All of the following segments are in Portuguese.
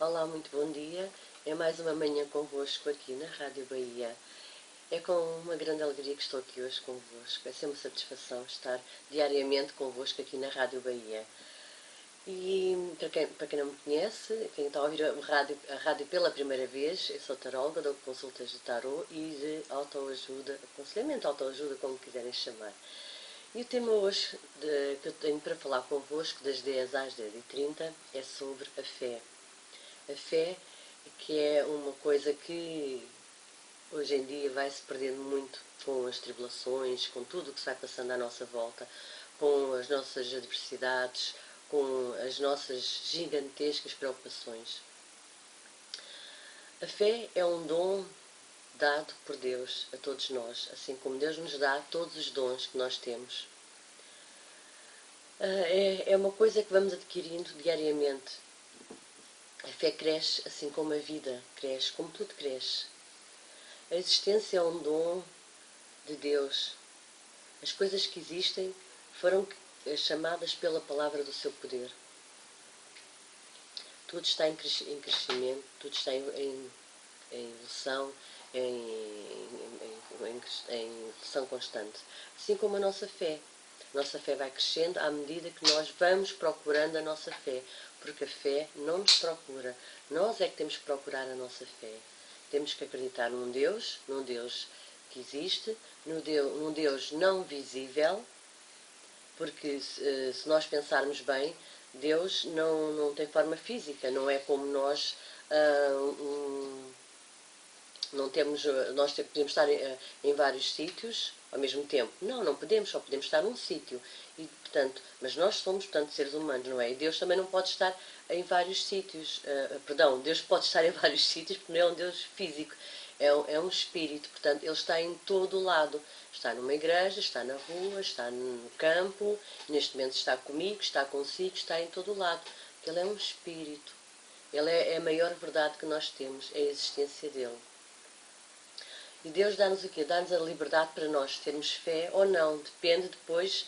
Olá, muito bom dia. É mais uma manhã convosco aqui na Rádio Bahia. É com uma grande alegria que estou aqui hoje convosco. É sempre uma satisfação estar diariamente convosco aqui na Rádio Bahia. E para quem não me conhece, quem está a ouvir a rádio pela primeira vez, eu sou taróloga, dou consultas de tarô e de autoajuda, aconselhamento, autoajuda, como quiserem chamar. E o tema hoje que eu tenho para falar convosco, das 10 às 10h30, é sobre a fé. A fé, que é uma coisa que hoje em dia vai-se perdendo muito com as tribulações, com tudo o que se vai passando à nossa volta, com as nossas adversidades, com as nossas gigantescas preocupações. A fé é um dom dado por Deus a todos nós, assim como Deus nos dá todos os dons que nós temos. É uma coisa que vamos adquirindo diariamente. A fé cresce assim como a vida cresce, como tudo cresce. A existência é um dom de Deus. As coisas que existem foram chamadas pela palavra do seu poder. Tudo está em crescimento, tudo está em evolução, em evolução constante. Assim como a nossa fé. A nossa fé vai crescendo à medida que nós vamos procurando a nossa fé. Porque a fé não nos procura. Nós é que temos que procurar a nossa fé. Temos que acreditar num Deus que existe, num Deus não visível, porque se nós pensarmos bem, Deus não tem forma física, não é como nós. Não temos, nós podemos estar em vários sítios ao mesmo tempo. Não podemos, só podemos estar num sítio. E, portanto, mas nós somos, portanto, seres humanos, não é? E Deus também não pode estar em vários sítios. Deus pode estar em vários sítios porque não é um Deus físico. É um espírito, portanto, ele está em todo o lado. Está numa igreja, está na rua, está no campo, neste momento está comigo, está consigo, está em todo o lado. Ele é um espírito. Ele é a maior verdade que nós temos, é a existência dele. E Deus dá-nos o quê? Dá-nos a liberdade para nós termos fé ou não. Depende depois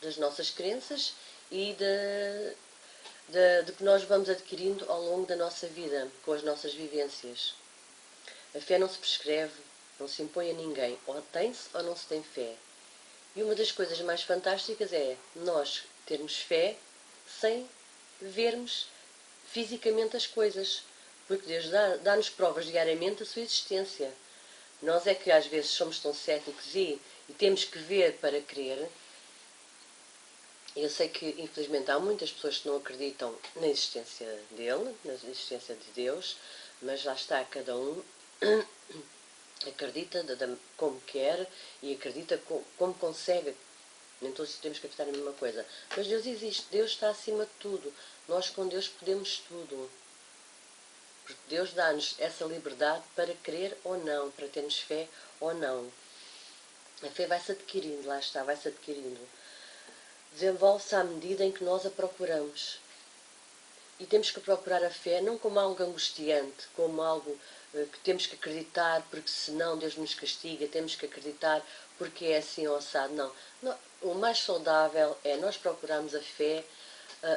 das nossas crenças e de que nós vamos adquirindo ao longo da nossa vida, com as nossas vivências. A fé não se prescreve, não se impõe a ninguém. Ou tem-se ou não se tem fé. E uma das coisas mais fantásticas é nós termos fé sem vermos fisicamente as coisas. Porque Deus dá-nos provas diariamente da sua existência. Nós é que às vezes somos tão céticos e temos que ver para crer. Eu sei que infelizmente há muitas pessoas que não acreditam na existência dele, na existência de Deus, mas lá está, cada um acredita como quer e acredita como consegue. Nem todos temos que acreditar na mesma coisa. Mas Deus existe, Deus está acima de tudo. Nós com Deus podemos tudo. Porque Deus dá-nos essa liberdade para crer ou não, para termos fé ou não. A fé vai-se adquirindo, lá está, vai-se adquirindo. Desenvolve-se à medida em que nós a procuramos. E temos que procurar a fé não como algo angustiante, como algo que temos que acreditar porque senão Deus nos castiga, temos que acreditar porque é assim ou assado. Não. O mais saudável é nós procurarmos a fé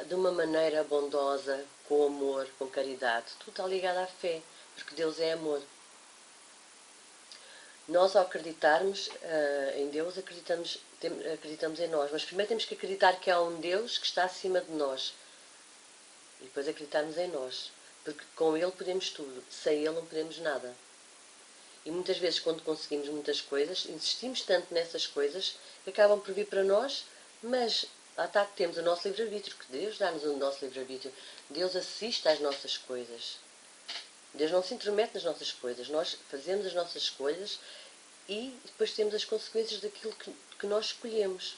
de uma maneira bondosa, com amor, com caridade. Tudo está ligado à fé, porque Deus é amor. Nós, ao acreditarmos em Deus, acreditamos em nós. Mas primeiro temos que acreditar que há um Deus que está acima de nós. E depois acreditarmos em nós. Porque com Ele podemos tudo. Sem Ele não podemos nada. E muitas vezes, quando conseguimos muitas coisas, insistimos tanto nessas coisas que acabam por vir para nós, mas lá está que temos o nosso livre-arbítrio, que Deus dá-nos o nosso livre-arbítrio. Deus assiste às nossas coisas. Deus não se intromete nas nossas coisas. Nós fazemos as nossas escolhas e depois temos as consequências daquilo que nós escolhemos.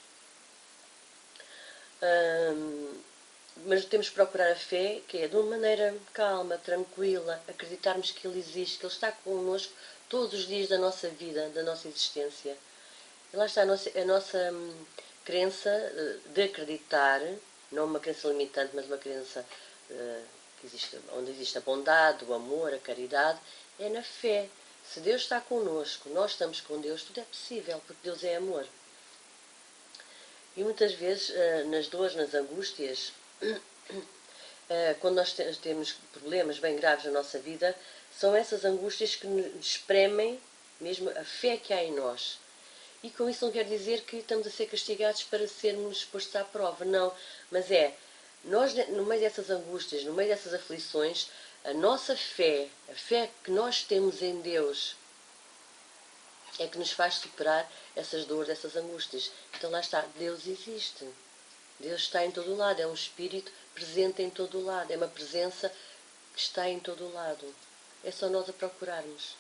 Mas temos que procurar a fé, que é de uma maneira calma, tranquila, acreditarmos que Ele existe, que Ele está connosco todos os dias da nossa vida, da nossa existência. E lá está a nossa crença de acreditar, não uma crença limitante, mas uma crença que existe, onde existe a bondade, o amor, a caridade, é na fé. Se Deus está connosco, nós estamos com Deus, tudo é possível, porque Deus é amor. E muitas vezes, nas dores, nas angústias, quando nós temos problemas bem graves na nossa vida, são essas angústias que nos espremem mesmo a fé que há em nós. E com isso não quer dizer que estamos a ser castigados para sermos postos à prova, não. Mas nós no meio dessas angústias, no meio dessas aflições, a nossa fé, a fé que nós temos em Deus, é que nos faz superar essas dores, essas angústias. Então lá está, Deus existe. Deus está em todo o lado, é um Espírito presente em todo o lado, é uma presença que está em todo o lado. É só nós a procurarmos.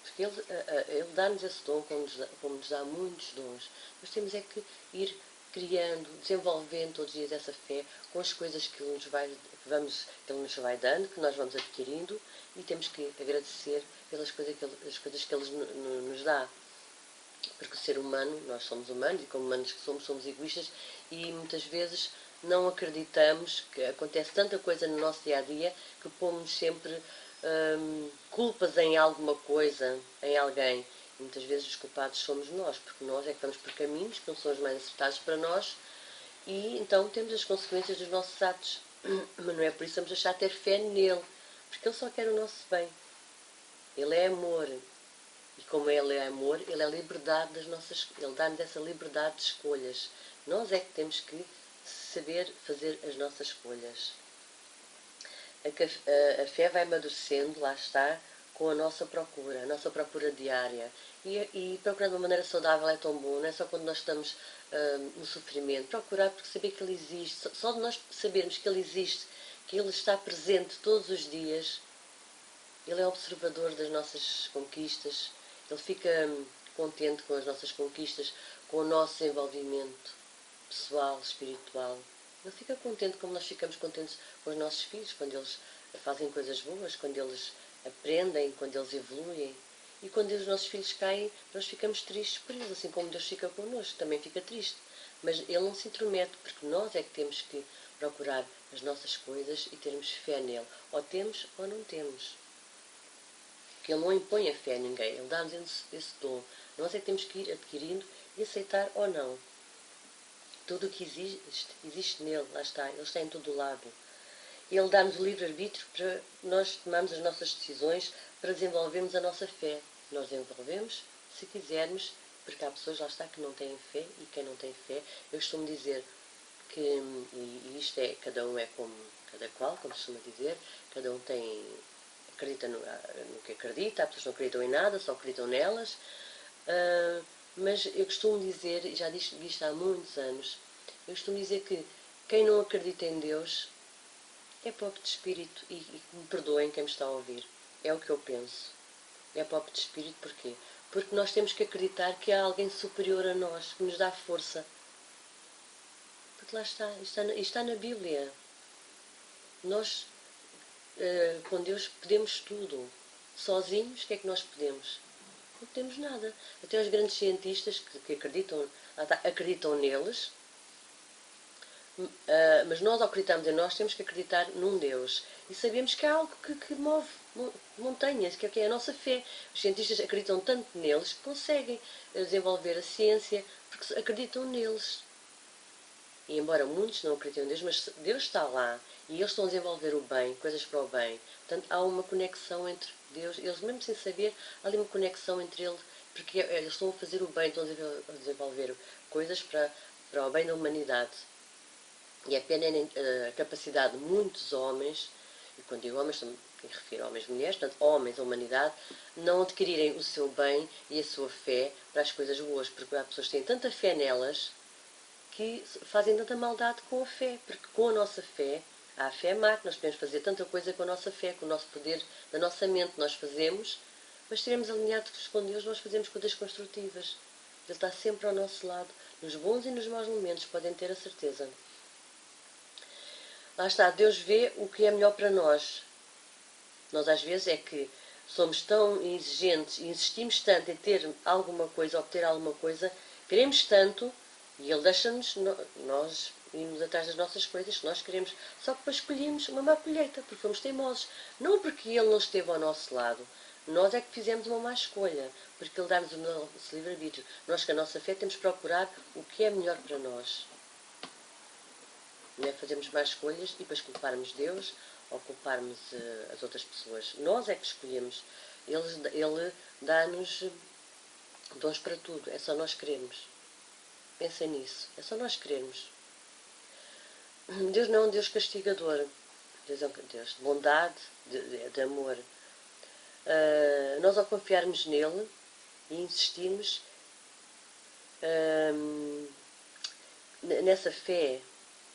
Porque Ele dá-nos esse dom, como nos dá muitos dons. Nós temos é que ir criando, desenvolvendo todos os dias essa fé com as coisas que que Ele nos vai dando, que nós vamos adquirindo, e temos que agradecer pelas coisas que Ele nos dá. Porque o ser humano, nós somos humanos, e como humanos que somos egoístas, e muitas vezes não acreditamos que acontece tanta coisa no nosso dia-a-dia que pomos sempre culpas em alguma coisa, em alguém. E muitas vezes os culpados somos nós, porque nós é que vamos por caminhos que não são os mais acertados para nós, e então temos as consequências dos nossos atos. Mas não é por isso que vamos deixar de ter fé nele, porque ele só quer o nosso bem. Ele é amor. E como Ele é amor, Ele é a liberdade das nossas... Ele dá-nos essa liberdade de escolhas. Nós é que temos que saber fazer as nossas escolhas. A fé vai amadurecendo, lá está, com a nossa procura diária. E procurar de uma maneira saudável é tão bom, não é só quando nós estamos no sofrimento. Procurar porque saber que Ele existe, só de nós sabermos que Ele existe, que Ele está presente todos os dias, Ele é observador das nossas conquistas, Ele fica contente com as nossas conquistas, com o nosso desenvolvimento pessoal, espiritual. Ele fica contente como nós ficamos contentes com os nossos filhos, quando eles fazem coisas boas, quando eles aprendem, quando eles evoluem. E quando os nossos filhos caem, nós ficamos tristes por eles, assim como Deus fica connosco, também fica triste. Mas Ele não se intromete, porque nós é que temos que procurar as nossas coisas e termos fé nele. Ou temos ou não temos. Porque Ele não impõe a fé a ninguém, Ele dá-nos esse dom. Nós é que temos que ir adquirindo e aceitar ou não. Tudo o que existe nele, lá está, Ele está em todo o lado. Ele dá-nos o livre-arbítrio para nós tomarmos as nossas decisões, para desenvolvermos a nossa fé. Nós desenvolvemos, se quisermos, porque há pessoas, lá está, que não têm fé, e quem não tem fé, eu costumo dizer que, e isto é, cada um é como cada qual, como se costuma dizer, cada um acredita no que acredita, há pessoas que não acreditam em nada, só acreditam nelas, mas eu costumo dizer, e já disse isto há muitos anos, eu costumo dizer que quem não acredita em Deus é pobre de espírito, e me perdoem quem me está a ouvir, é o que eu penso. É pobre de espírito porquê? Porque nós temos que acreditar que há alguém superior a nós, que nos dá força. Porque lá está, isto está na Bíblia. Nós, com Deus, podemos tudo. Sozinhos, o que é que nós podemos? Não podemos nada. Até os grandes cientistas que acreditam neles, mas nós, ao acreditarmos em nós, temos que acreditar num Deus. E sabemos que há algo que move montanhas, que é a nossa fé. Os cientistas acreditam tanto neles que conseguem desenvolver a ciência, porque acreditam neles. E embora muitos não acreditem em Deus, mas Deus está lá e eles estão a desenvolver o bem, coisas para o bem. Portanto, há uma conexão entre Deus, eles mesmo sem saber, há ali uma conexão entre eles, porque eles estão a fazer o bem, estão a desenvolver coisas para o bem da humanidade. E é pena a capacidade de muitos homens, e quando digo homens, me refiro a homens e mulheres, portanto, homens, a humanidade, não adquirirem o seu bem e a sua fé para as coisas boas, porque há pessoas que têm tanta fé nelas que fazem tanta maldade com a fé, porque com a nossa fé, há a fé má, que nós podemos fazer tanta coisa com a nossa fé, com o nosso poder da nossa mente, nós fazemos, mas estaremos alinhados com Deus, nós fazemos coisas construtivas. Ele está sempre ao nosso lado, nos bons e nos maus momentos, podem ter a certeza. Lá está, Deus vê o que é melhor para nós. Nós às vezes é que somos tão exigentes e insistimos tanto em ter alguma coisa, obter alguma coisa, queremos tanto e Ele deixa-nos, nós irmos atrás das nossas coisas que nós queremos. Só que depois escolhemos uma má colheita, porque fomos teimosos. Não porque Ele não esteve ao nosso lado. Nós é que fizemos uma má escolha, porque Ele dá-nos o nosso livre-arbítrio. Nós, com a nossa fé, temos que procurar o que é melhor para nós. Não é fazermos más escolhas e depois culparmos Deus ou culparmos as outras pessoas. Nós é que escolhemos. Ele dá-nos dons para tudo. É só nós querermos. Pensem nisso. É só nós querermos. Deus não é um Deus castigador. Deus é um Deus de bondade, de amor. Nós ao confiarmos nele e insistirmos nessa fé,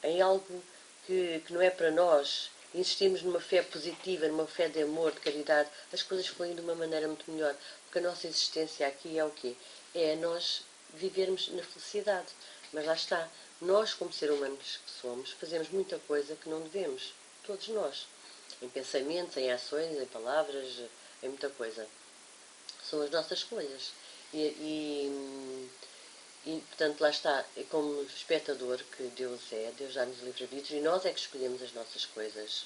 em algo que não é para nós, insistimos numa fé positiva, numa fé de amor, de caridade, as coisas fluem de uma maneira muito melhor. Porque a nossa existência aqui é o quê? É nós vivermos na felicidade. Mas lá está, nós como seres humanos que somos, fazemos muita coisa que não devemos. Todos nós. Em pensamentos, em ações, em palavras, em muita coisa. São as nossas escolhas. E, portanto, lá está, como espectador que Deus é, Deus dá-nos livre-arbítrio e nós é que escolhemos as nossas coisas.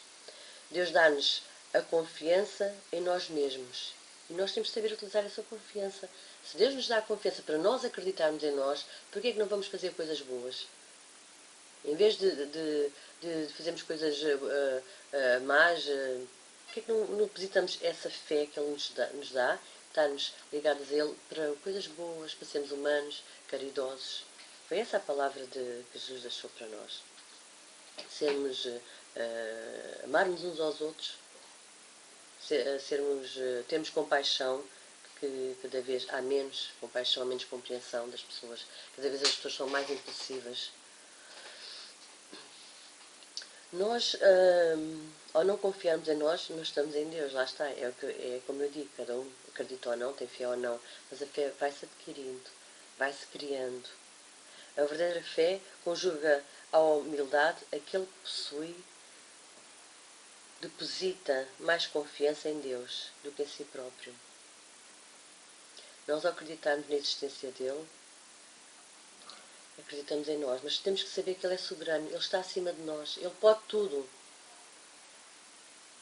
Deus dá-nos a confiança em nós mesmos. E nós temos de saber utilizar essa confiança. Se Deus nos dá a confiança para nós acreditarmos em nós, por que é que não vamos fazer coisas boas? Em vez de fazermos coisas más, por que é que não depositamos essa fé que Ele nos dá, estarmos ligados a Ele para coisas boas, para sermos humanos, caridosos? Foi essa a palavra que Jesus deixou para nós. Amarmos uns aos outros, termos compaixão, que cada vez há menos compaixão, menos compreensão das pessoas. Cada vez as pessoas são mais impulsivas. Nós, ao não confiarmos em nós estamos em Deus, lá está. É como eu digo, cada um acredita ou não, tem fé ou não, mas a fé vai-se adquirindo, vai-se criando. A verdadeira fé conjuga a humildade, aquele que possui, deposita mais confiança em Deus do que em si próprio. Nós, ao acreditarmos na existência dele, acreditamos em nós, mas temos que saber que ele é soberano, ele está acima de nós, ele pode tudo.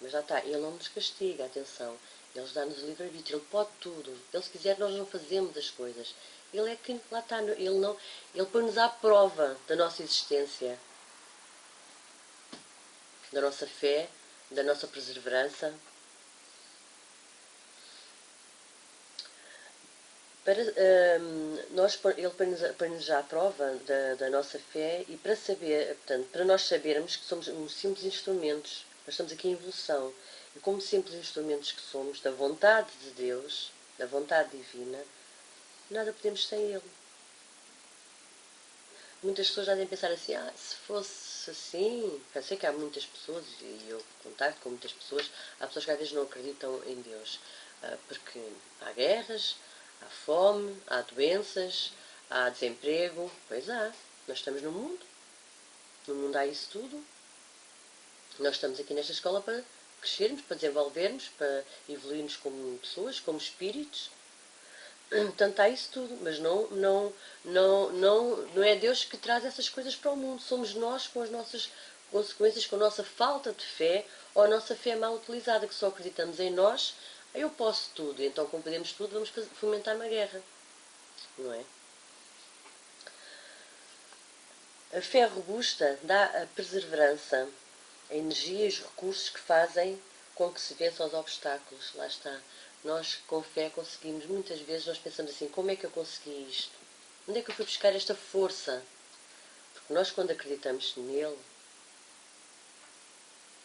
Mas lá está, ele não nos castiga, atenção, ele dá-nos o livre-arbítrio, ele pode tudo. Ele, se quiser, nós não fazemos as coisas. Ele é quem lá está, ele põe-nos à prova da nossa existência, da nossa fé, da nossa perseverança. Ele põe-nos à prova da nossa fé e para nós sabermos que somos uns simples instrumentos. Nós estamos aqui em evolução. E como simples instrumentos que somos da vontade de Deus, da vontade divina, nada podemos sem Ele. Muitas pessoas já devem pensar assim, se fosse assim, eu sei que há muitas pessoas, e eu contacto com muitas pessoas, há pessoas que às vezes não acreditam em Deus, porque há guerras, há fome, há doenças, há desemprego, pois há, nós estamos no mundo há isso tudo. Nós estamos aqui nesta escola para crescermos, para desenvolvermos, para evoluirmos como pessoas, como espíritos. Portanto, há isso tudo, mas não é Deus que traz essas coisas para o mundo. Somos nós com as nossas consequências, com a nossa falta de fé ou a nossa fé mal utilizada, que só acreditamos em nós. Eu posso tudo, então como podemos tudo, vamos fomentar uma guerra. Não é? A fé robusta dá a perseverança, a energia e os recursos que fazem com que se vençam os obstáculos. Lá está. Nós, com fé, conseguimos, muitas vezes, nós pensamos assim, como é que eu consegui isto? Onde é que eu fui buscar esta força? Porque nós, quando acreditamos nele,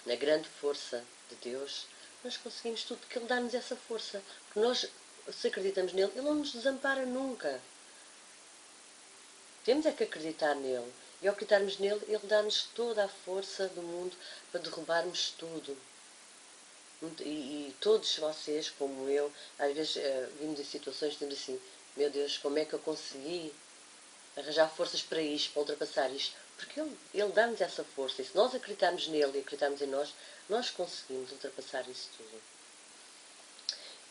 na grande força de Deus, nós conseguimos tudo, porque Ele dá-nos essa força. Porque nós, se acreditamos nele, Ele não nos desampara nunca. Temos é que acreditar nele. E ao acreditarmos nele, Ele dá-nos toda a força do mundo para derrubarmos tudo. E todos vocês, como eu, às vezes vimos em situações que dizemos assim, meu Deus, como é que eu consegui arranjar forças para isto, para ultrapassar isto? Porque Ele dá-nos essa força. E se nós acreditarmos nele e acreditarmos em nós conseguimos ultrapassar isso tudo.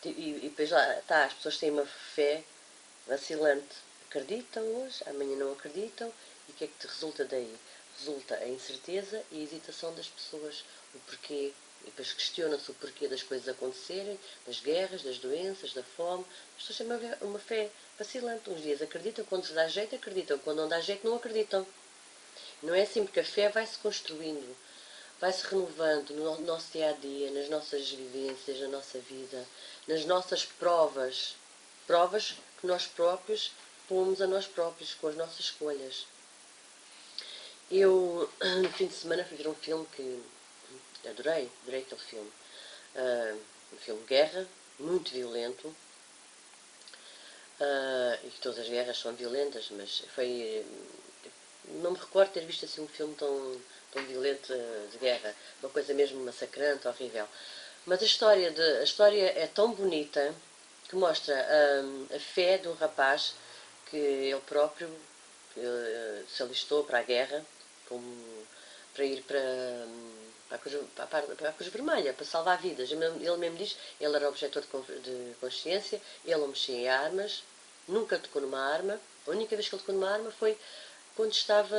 E depois lá está, as pessoas têm uma fé vacilante. Acreditam hoje, amanhã não acreditam. E o que é que te resulta daí? Resulta a incerteza e a hesitação das pessoas. O porquê. E depois questiona-se o porquê das coisas acontecerem, das guerras, das doenças, da fome. As pessoas têm uma fé vacilante. Uns dias acreditam, quando se dá jeito acreditam, quando não dá jeito não acreditam. Não é assim, porque a fé vai-se construindo, vai-se renovando no nosso dia-a-dia, nas nossas vivências, na nossa vida, nas nossas provas. Provas que nós próprios pomos a nós próprios, com as nossas escolhas. Eu, no fim de semana, fui ver um filme que adorei aquele filme. Um filme de guerra, muito violento. E que todas as guerras são violentas, mas foi... Não me recordo ter visto assim um filme tão violento de guerra. Uma coisa mesmo massacrante, horrível. Mas a história é tão bonita que mostra a fé de um rapaz que ele próprio se alistou para a guerra, para ir para a Cruz Vermelha, para salvar vidas. Ele mesmo diz, ele era objetor de consciência, ele não mexia em armas, nunca tocou numa arma. A única vez que ele tocou numa arma foi quando estava...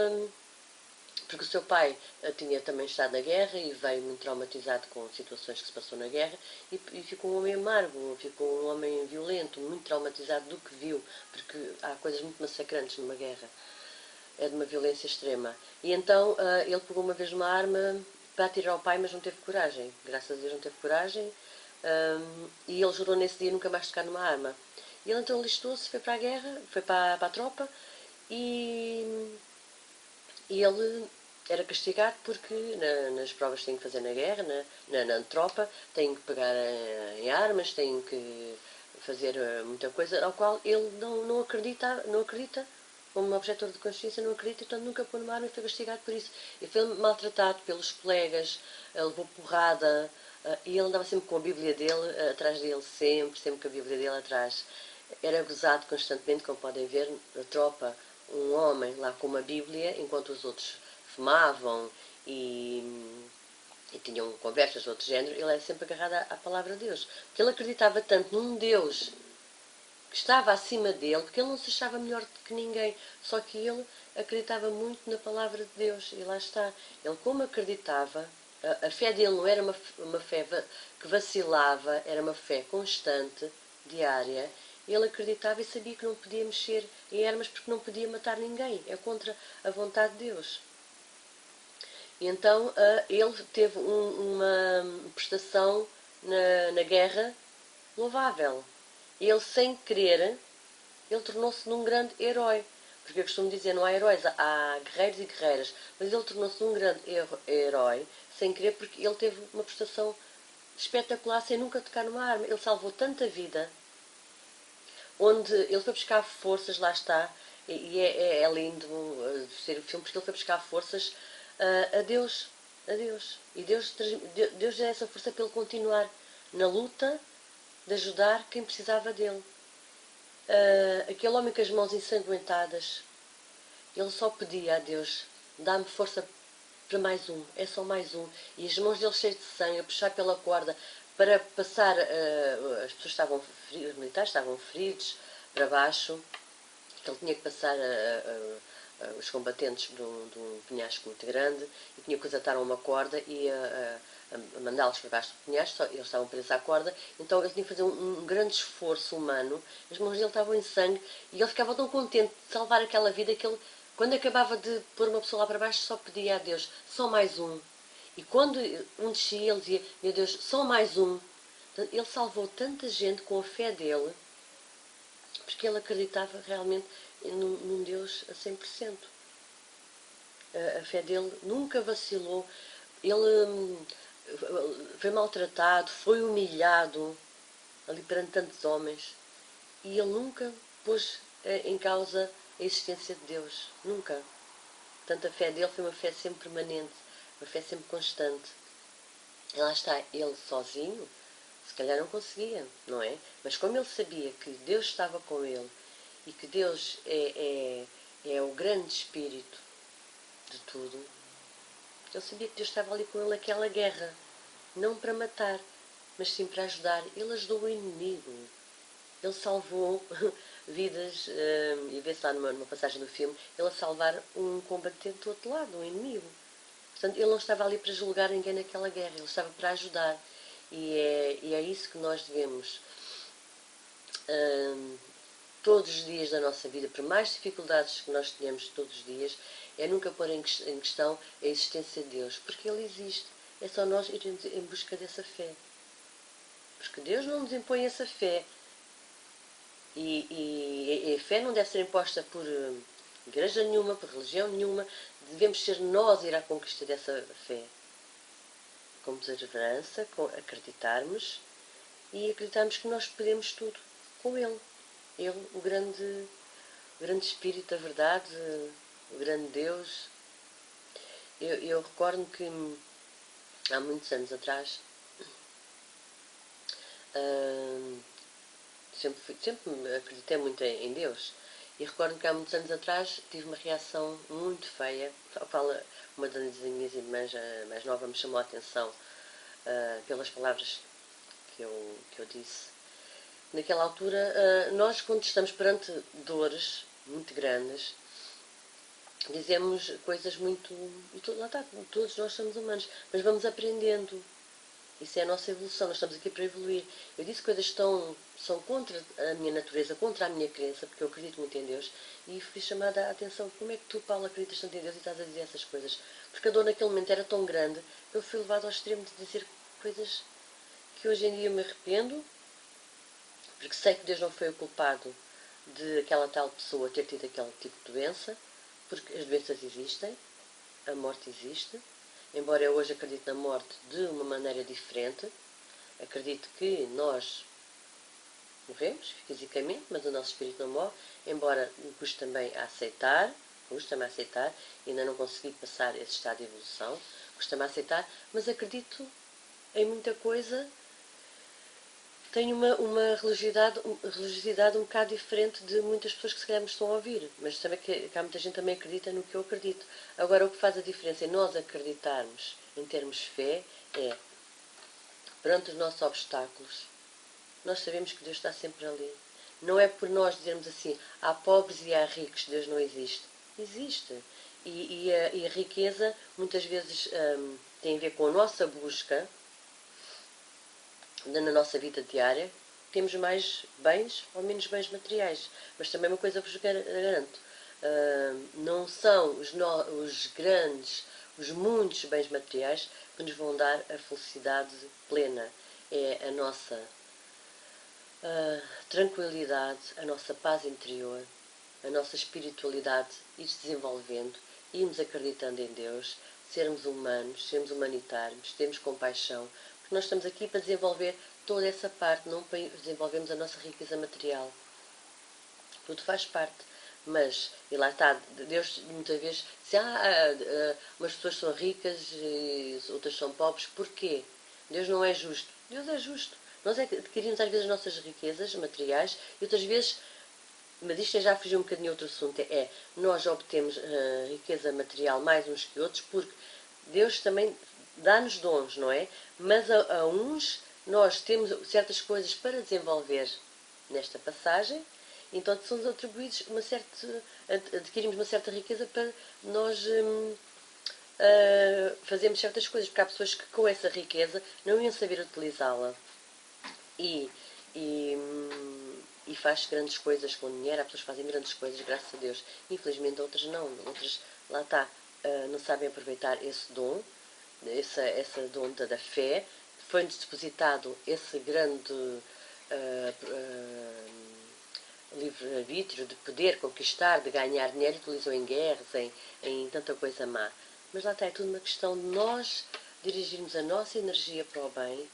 Porque o seu pai tinha também estado na guerra e veio muito traumatizado com situações que se passou na guerra e ficou um homem amargo, ficou um homem violento, muito traumatizado do que viu, porque há coisas muito massacrantes numa guerra. É de uma violência extrema. E então ele pegou uma vez uma arma para atirar ao pai, mas não teve coragem. Graças a Deus não teve coragem. E ele jurou nesse dia nunca mais tocar numa arma. E ele então alistou-se, foi para a guerra, foi para a tropa e ele era castigado porque nas provas que tem que fazer na guerra, na tropa, tem que pegar em armas, tem que fazer muita coisa, ao qual ele não acredita, como objetor de consciência, não acredita, então nunca pôs numa arma e foi castigado por isso. E foi maltratado pelos colegas, levou porrada, e ele andava sempre com a Bíblia dele atrás dele, sempre com a Bíblia dele atrás. Era gozado constantemente, como podem ver, na tropa, um homem lá com uma Bíblia, enquanto os outros fumavam e tinham conversas de outro género, ele era sempre agarrado à palavra de Deus. Porque ele acreditava tanto num Deus que estava acima dele, porque ele não se achava melhor do que ninguém. Só que ele acreditava muito na palavra de Deus. E lá está. Ele, como acreditava, a fé dele não era uma fé que vacilava, era uma fé constante, diária. Ele acreditava e sabia que não podia mexer em armas porque não podia matar ninguém. É contra a vontade de Deus. E então ele teve uma prestação na guerra louvável. Ele, sem querer, ele tornou-se num grande herói. Porque eu costumo dizer, não há heróis, há guerreiros e guerreiras. Mas ele tornou-se num grande herói, sem querer, porque ele teve uma prestação espetacular, sem nunca tocar numa arma. Ele salvou tanta vida, onde ele foi buscar forças, lá está, e é lindo ser o filme, porque ele foi buscar forças a Deus. A Deus. E Deus deu essa força para ele continuar na luta de ajudar quem precisava dele. Aquele homem com as mãos ensanguentadas, ele só pedia a Deus, dá-me força para mais um, é só mais um. E as mãos dele cheias de sangue, a puxar pela corda, para passar, as pessoas estavam feridas, os militares estavam feridos para baixo, que ele tinha que passar os combatentes de um penhasco muito grande e tinha que os atar a uma corda e a mandá-los para baixo do penhasco, eles estavam presos à corda, então ele tinha que fazer um grande esforço humano, as mãos dele estavam em sangue e ele ficava tão contente de salvar aquela vida que ele, quando acabava de pôr uma pessoa lá para baixo, só pedia a Deus, só mais um. E quando um descia, ele dizia, meu Deus, só mais um. Ele salvou tanta gente com a fé dele, porque ele acreditava realmente num Deus a 100%. A fé dele nunca vacilou. Ele foi maltratado, foi humilhado ali perante tantos homens. E ele nunca pôs em causa a existência de Deus. Nunca. Portanto, a fé dele foi uma fé sempre permanente, uma fé sempre constante. E lá está, ele sozinho, se calhar não conseguia, não é? Mas como ele sabia que Deus estava com ele e que Deus é o grande espírito de tudo, ele sabia que Deus estava ali com ele naquela guerra, não para matar, mas sim para ajudar. Ele ajudou o inimigo, ele salvou vidas, e vê-se lá numa passagem do filme, ele a salvar um combatente do outro lado, um inimigo. Portanto, ele não estava ali para julgar ninguém naquela guerra, ele estava para ajudar. E é isso que nós devemos todos os dias da nossa vida, por mais dificuldades que nós tenhamos todos os dias, é nunca pôr em questão a existência de Deus, porque Ele existe. É só nós irmos em busca dessa fé. Porque Deus não nos impõe essa fé. E a fé não deve ser imposta por igreja nenhuma, por religião nenhuma. Devemos ser nós a ir à conquista dessa fé. Com perseverança, com acreditarmos e acreditarmos que nós podemos tudo com Ele. Ele, o grande Espírito da verdade, o grande Deus. Eu recordo que há muitos anos atrás sempre acreditei muito em Deus. E recordo que há muitos anos atrás tive uma reação muito feia, ao qual uma das minhas irmãs mais nova me chamou a atenção pelas palavras que eu disse. Naquela altura, nós quando estamos perante dores muito grandes, dizemos coisas muito... Lá está, todos nós somos humanos, mas vamos aprendendo. Isso é a nossa evolução, nós estamos aqui para evoluir. Eu disse coisas que são contra a minha natureza, contra a minha crença, porque eu acredito muito em Deus, e fui chamada a atenção, como é que tu, Paulo, acreditas tanto em Deus e estás a dizer essas coisas? Porque a dor naquele momento era tão grande, eu fui levado ao extremo de dizer coisas que hoje em dia me arrependo, porque sei que Deus não foi o culpado de aquela tal pessoa ter tido aquele tipo de doença, porque as doenças existem, a morte existe. Embora eu hoje acredite na morte de uma maneira diferente, acredito que nós morremos fisicamente, mas o nosso espírito não morre, embora me custe também a aceitar, ainda não consegui passar esse estado de evolução, custa-me a aceitar, mas acredito em muita coisa. Tenho uma religiosidade um bocado diferente de muitas pessoas que se calhar me estão a ouvir, mas também que há muita gente também acredita no que eu acredito. Agora, o que faz a diferença em nós acreditarmos em termos de fé é, perante os nossos obstáculos, nós sabemos que Deus está sempre ali. Não é por nós dizermos assim, há pobres e há ricos, Deus não existe. Existe. E a riqueza muitas vezes tem a ver com a nossa busca na nossa vida diária. Temos mais bens ou menos bens materiais. Mas também uma coisa vos garanto. Não são os grandes, os muitos bens materiais que nos vão dar a felicidade plena. É a nossa tranquilidade, a nossa paz interior, a nossa espiritualidade ir-se desenvolvendo, irmos acreditando em Deus, sermos humanos, sermos humanitários, termos compaixão, porque nós estamos aqui para desenvolver toda essa parte, não para desenvolvermos a nossa riqueza material. Tudo faz parte. Mas, e lá está, Deus muitas vezes diz, umas pessoas são ricas e outras são pobres. Porquê? Deus não é justo. Deus é justo. Nós é que adquirimos às vezes as nossas riquezas materiais e outras vezes, mas isto já fugiu um bocadinho outro assunto, nós obtemos riqueza material mais uns que outros porque Deus também dá-nos dons, não é? Mas a uns nós temos certas coisas para desenvolver nesta passagem, então são atribuídos adquirimos uma certa riqueza para nós fazermos certas coisas, porque há pessoas que com essa riqueza não iam saber utilizá-la e faz grandes coisas com dinheiro. Há pessoas que fazem grandes coisas, graças a Deus. Infelizmente outras não, outras, lá está, não sabem aproveitar esse dom, esse dom da fé. Foi-nos depositado esse grande livre-arbítrio de poder conquistar, de ganhar dinheiro, utilizam em guerras, em tanta coisa má. Mas lá está, é tudo uma questão de nós dirigirmos a nossa energia para o bem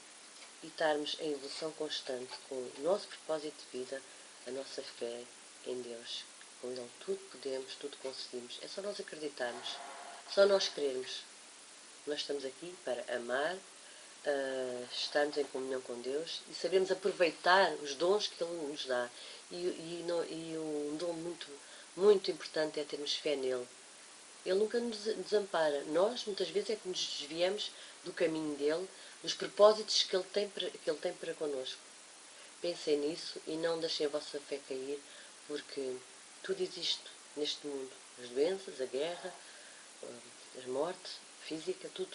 e estarmos em evolução constante com o nosso propósito de vida, a nossa fé em Deus. Com Ele tudo podemos, tudo conseguimos. É só nós acreditarmos, só nós querermos. Nós estamos aqui para amar, estarmos em comunhão com Deus e sabemos aproveitar os dons que Ele nos dá. E um dom muito, muito importante é termos fé nele. Ele nunca nos desampara. Nós, muitas vezes, é que nos desviamos do caminho dele, dos propósitos que ele tem para connosco. Pensem nisso e não deixem a vossa fé cair, porque tudo existe neste mundo. As doenças, a guerra, a morte física, tudo.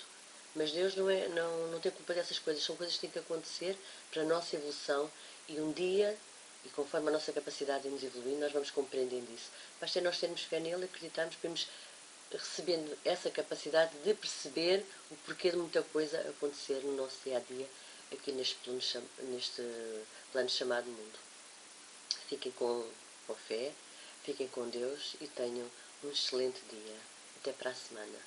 Mas Deus não tem culpa dessas coisas. São coisas que têm que acontecer para a nossa evolução e um dia E conforme a nossa capacidade de irmos evoluindo, nós vamos compreendendo isso. Basta nós termos fé nele, acreditarmos, podemos recebendo essa capacidade de perceber o porquê de muita coisa acontecer no nosso dia-a-dia, aqui neste plano chamado mundo. Fiquem com fé, fiquem com Deus e tenham um excelente dia. Até para a semana.